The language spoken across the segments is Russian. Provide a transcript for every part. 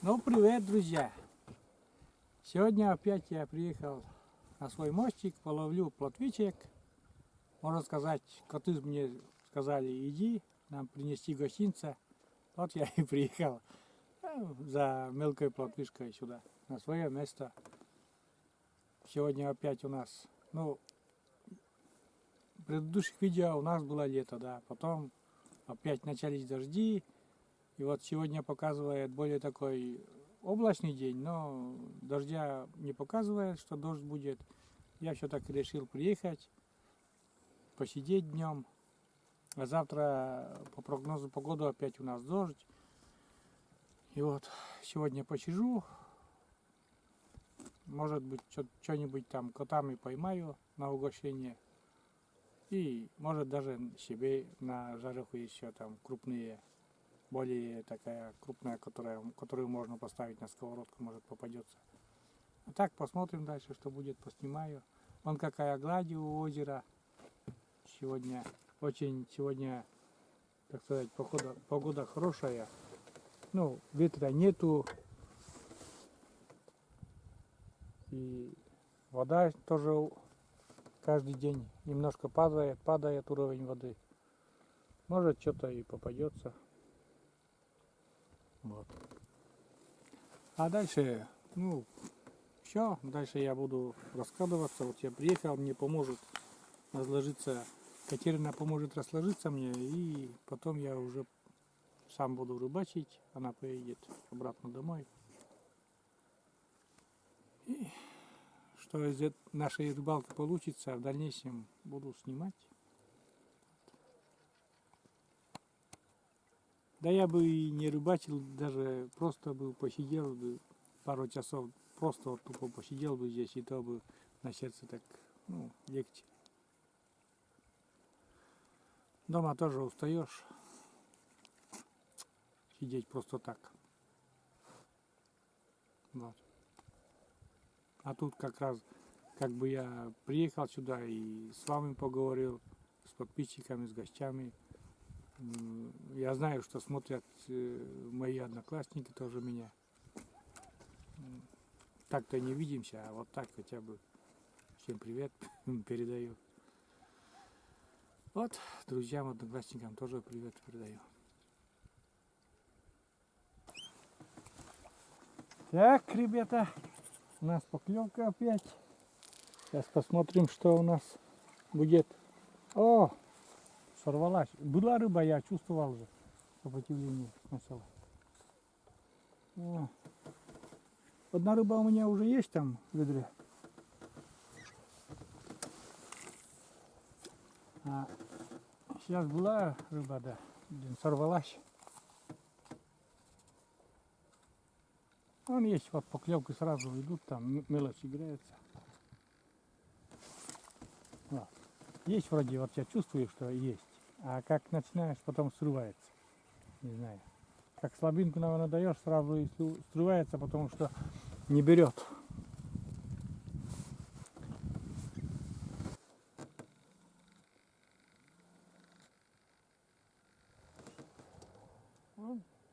Ну, привет, друзья! Сегодня опять я приехал на свой мостик, половлю плотвичек. Можно сказать, коты мне сказали, иди, нам принести гостинца. Вот я и приехал за мелкой плотвишкой сюда, на свое место. Сегодня опять у нас, в предыдущих видео у нас было лето, да, потом опять начались дожди. И вот сегодня показывает более такой облачный день, но дождя не показывает, что дождь будет. Я все-таки решил приехать, посидеть днем. А завтра по прогнозу погоды опять у нас дождь. И вот сегодня посижу. Может быть, что-нибудь там котами поймаю на угощение. И может даже себе на жареху еще там крупные. Более такая крупная, которую можно поставить на сковородку, может попадется. А так посмотрим дальше, что будет, поснимаю. Вон какая гладь у озера. Сегодня, так сказать, погода хорошая. Ветра нету. И вода тоже каждый день немножко падает уровень воды. Может что-то и попадется. Вот. А дальше, все, дальше я буду раскладываться. Вот я приехал, мне поможет разложиться, Катерина поможет разложиться мне, и потом я уже сам буду рыбачить, она поедет обратно домой. И что из нашей рыбалки получится, в дальнейшем буду снимать. Да я бы и не рыбачил, даже просто бы посидел бы пару часов, просто вот тупо посидел бы здесь, и то бы на сердце так, легче. Дома тоже устаешь сидеть просто так. Вот. А тут как раз, как бы я приехал сюда и с вами поговорил, с подписчиками, с гостями. Я знаю, что смотрят мои одноклассники тоже меня. Так-то не видимся, а вот так хотя бы всем привет передаю. Вот, друзьям, одноклассникам тоже привет передаю. Так, ребята, у нас поклевка опять. Сейчас посмотрим, что у нас будет. О, сорвалась. Была рыба, я чувствовал уже сопротивление сначала. Одна рыба у меня уже есть там в ведре. А сейчас была рыба, да, сорвалась. Вон есть вот поклевки сразу идут, там мелочь играется. Вот. Есть вроде, вот я чувствую, что есть. А как начинаешь, потом срывается. Не знаю. Как слабинку, наверное, даешь, сразу и срывается, потому что не берет.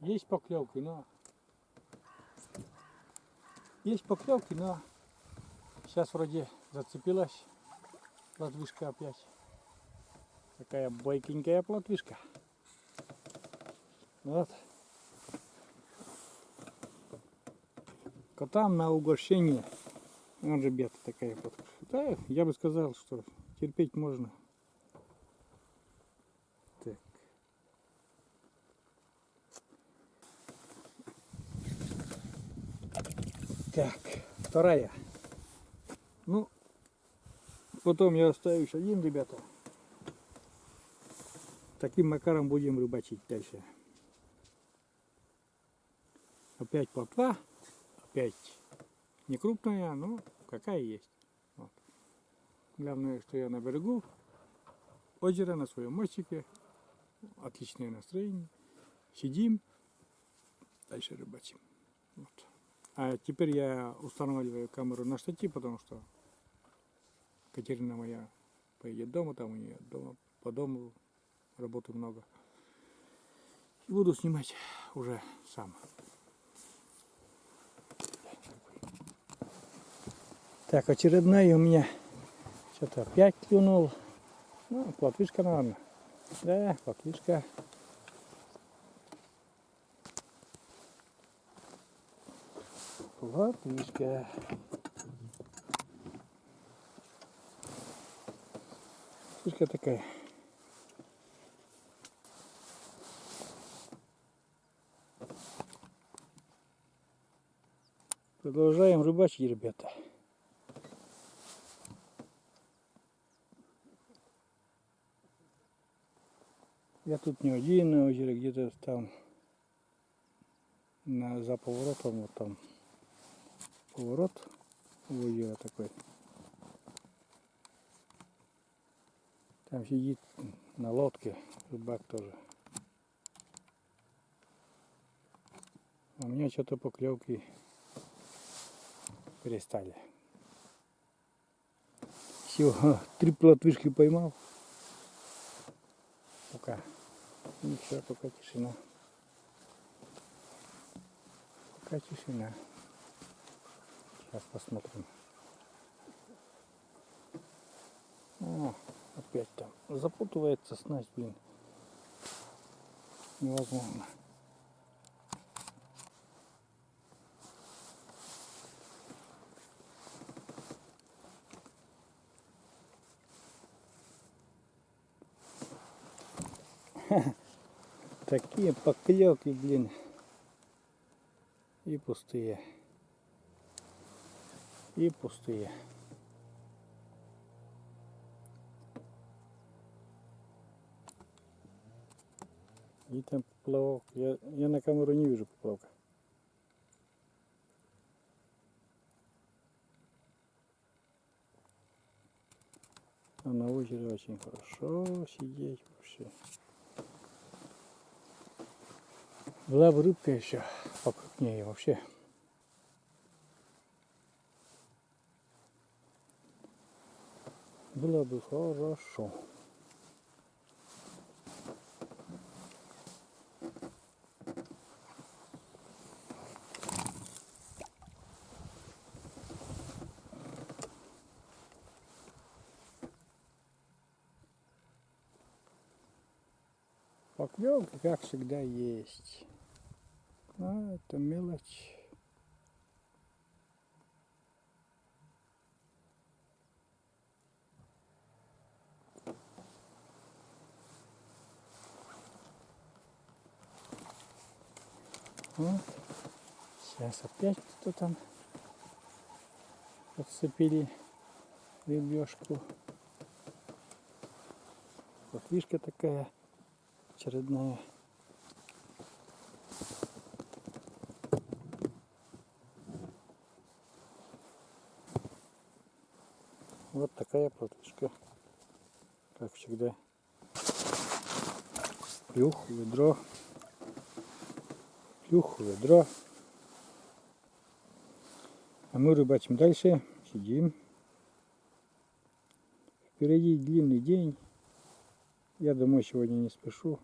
Есть поклевки, но сейчас вроде зацепилась плотвишка опять. Такая бойкенькая плотвишка. Вот. Котам на угощение. Вот, ребята, такая вот. Да, я бы сказал, что терпеть можно. Так. Так, вторая. Потом я оставлю один, ребята. Таким макаром будем рыбачить дальше. Опять плотва. Опять не крупная, но какая есть. Вот. Главное, что я на берегу озера, на своем мостике. Отличное настроение. Сидим. Дальше рыбачим. Вот. А теперь я устанавливаю камеру на штатив, потому что Катерина моя поедет дома, там у нее дома, по дому работы много. И буду снимать уже сам. Так, очередная у меня что-то опять клюнул. Ну, плотвишка, наверное. Да, плотвишка. Плотвишка. Фишка такая. Продолжаем рыбачить, ребята. Я тут не один на озере, где-то там за поворотом, вот там поворот у озера такой. Там сидит на лодке рыбак тоже. А у меня что-то поклевки перестали. Все, 3 плотвишки поймал. Пока. Ничего, пока тишина. Пока тишина. Сейчас посмотрим. О, опять там запутывается снасть, блин. Невозможно. Такие поклевки, блин. И пустые. И пустые. И там поплавок. Я на камеру не вижу поплавка. А на озере очень хорошо сидеть вообще. Была бы рыбка еще покрупнее вообще. Было бы хорошо. Поклевки, как всегда, есть. А, это мелочь. Вот. Сейчас опять кто там подцепили рыбешку. Вот фишка такая очередная. Вот такая плотвишка, как всегда. Плюх, ведро. Плюх, ведро. А мы рыбачим дальше. Сидим. Впереди длинный день. Я домой сегодня не спешу.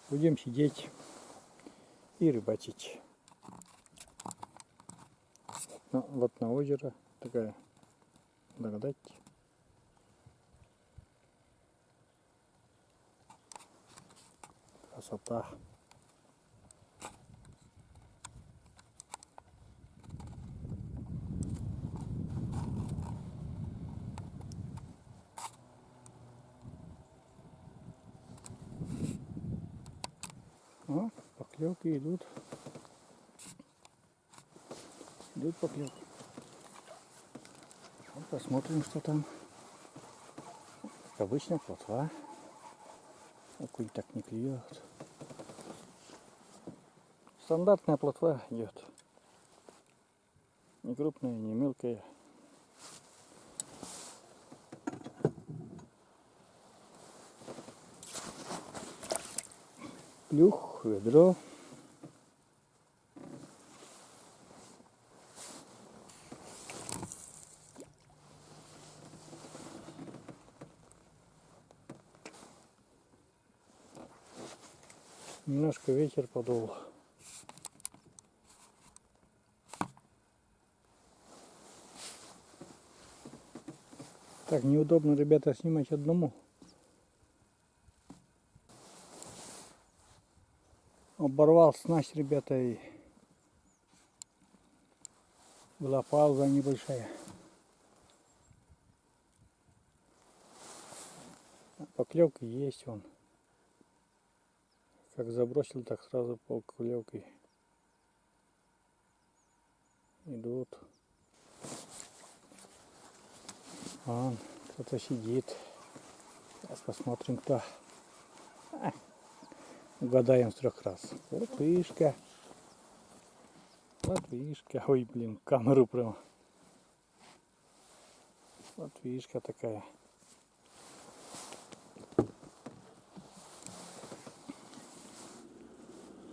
Будем сидеть и рыбачить. Ну, вот на озеро такая благодать. Красота. О, поклевки идут. Идут поклевки. Вот посмотрим, что там. Как обычно, плотва. Окунь так не клюет. Стандартная плотва идет. Не крупная, не мелкая. Плюх, ведро. Немножко ветер подул. Так неудобно, ребята, снимать одному. Оборвал снасть, ребята, и была пауза небольшая. Поклевки есть он. Как забросил, так сразу поклевки идут. Вон кто-то сидит. Сейчас посмотрим, кто. Угадаем с 3 раз. Латышка. Латышка. Ой, блин, камеру прямо. Латышка такая.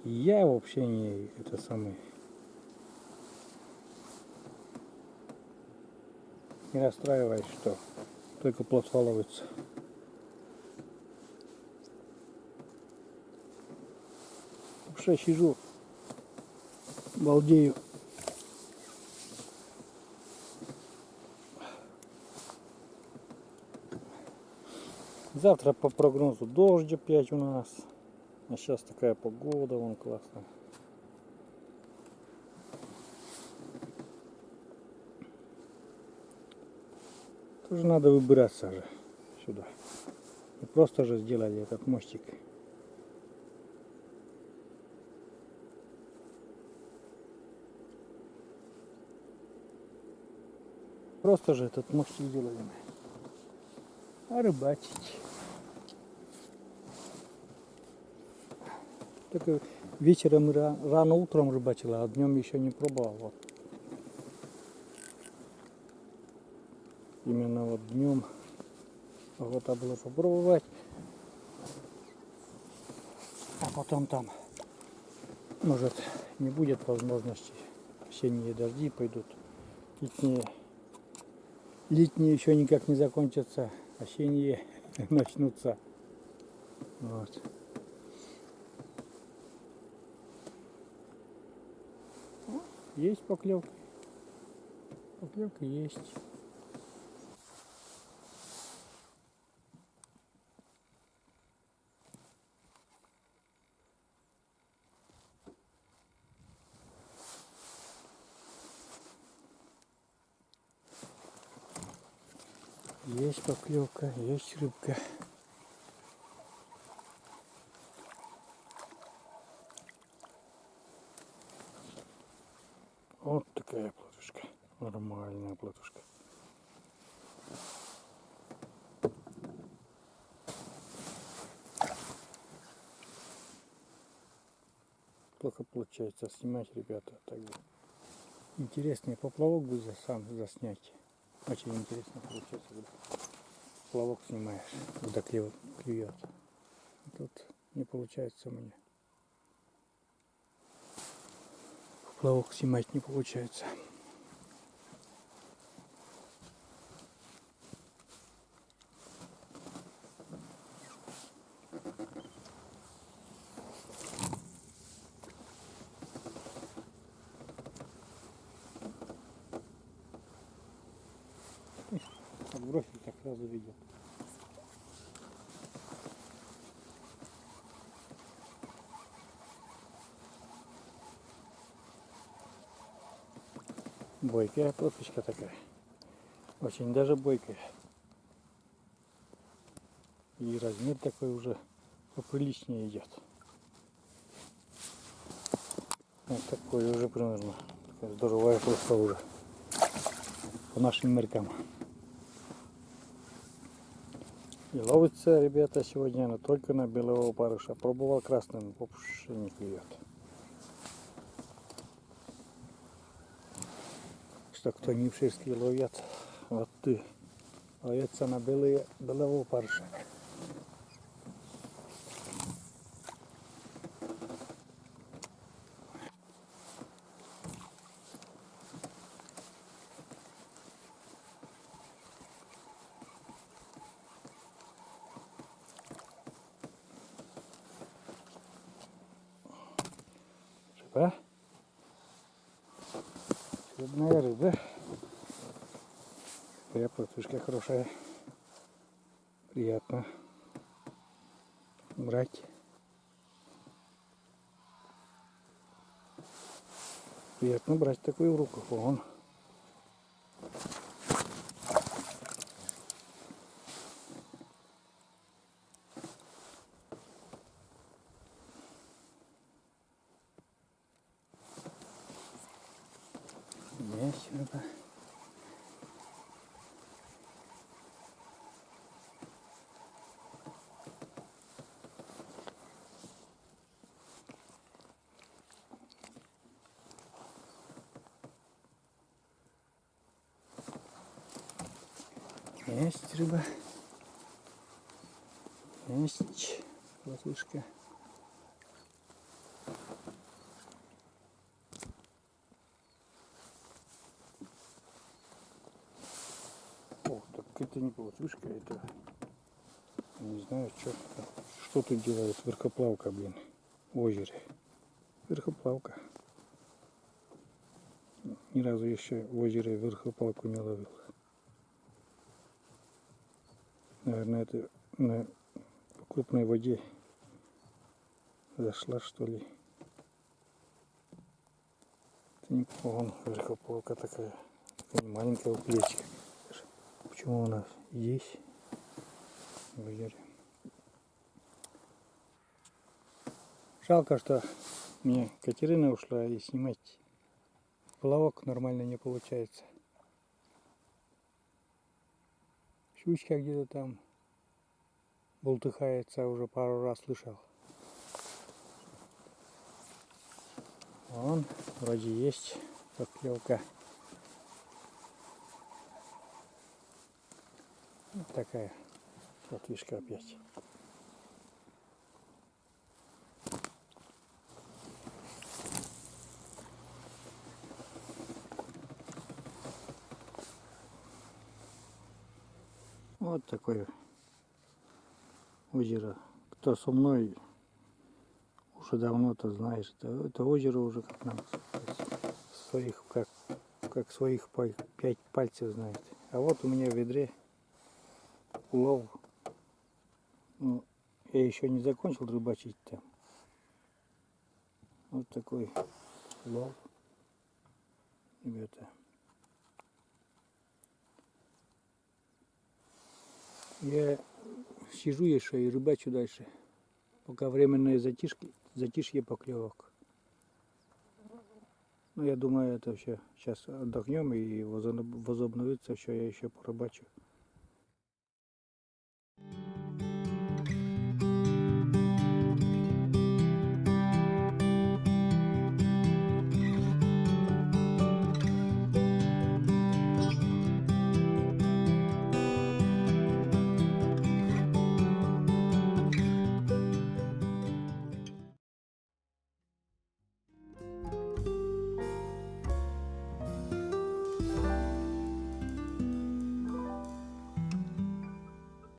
Я вообще не это самый. Не расстраиваюсь, что только плотва ловится. Уже сижу, балдею. Завтра по прогнозу дождь опять у нас. А сейчас такая погода, вон классная. Тоже надо выбираться же сюда. Не просто же сделали этот мостик. Просто же этот мостик сделали мы. А рыбачить. Только вечером рано утром рыбачила, а днем еще не пробовал. Вот. Именно вот днем охота было попробовать. А потом там, может, не будет возможности. Осенние дожди пойдут. Летние еще никак не закончатся. Осенние начнутся. Вот. Есть поклевка. Поклевка есть. Есть поклевка, есть рыбка. Вот такая плотушка. Нормальная плотушка. Плохо получается снимать, ребята. Так интереснее поплавок бы сам заснять. Очень интересно получается, когда поплавок снимаешь, когда клюет. Тут не получается у меня. Поплавок снимать не получается. Бросил, так сразу видел. Бойкая плотвичка такая. Очень даже бойкая. И размер такой уже поприличнее идет. Вот такой уже примерно. Такая здоровая плотва уже. По нашим меркам. И ловится, ребята, сегодня она только на белого опарыша. Пробовал красным, вообще не клюет. Что кто не в Ширске ловят, вот ты ловятся на белого опарыша. рыба. Чудная рыба. Такая плотвышка хорошая. Приятно брать. Приятно брать такую в руку. Вон. Есть рыба. Есть рыба. Есть плотвышка. О, так это не плотвышка, это не знаю, что тут делает верхоплавка, блин, в озере. Верхоплавка. Ни разу еще в озере верхоплавку не ловил. Наверное, это на крупной воде зашла, что ли. Это не вон верхоплавка такая маленькая плечка. Почему она здесь, в озере? Жалко, что мне Катерина ушла и снимать плавок нормально не получается. Щучка где-то там бултыхается, уже пару раз слышал. Вон, вроде есть поклевка. Вот такая плотвишка опять. Вот такое озеро. Кто со мной уже давно-то знаешь, это озеро уже как нам своих, как своих 5 пальцев знает. А вот у меня в ведре улов. Ну, я еще не закончил рыбачить там. Вот такой улов, ребята. Я сижу еще и рыбачу дальше, пока временное затишье поклевок. Ну, я думаю, это все сейчас отдохнем и возобновится все, я еще порыбачу.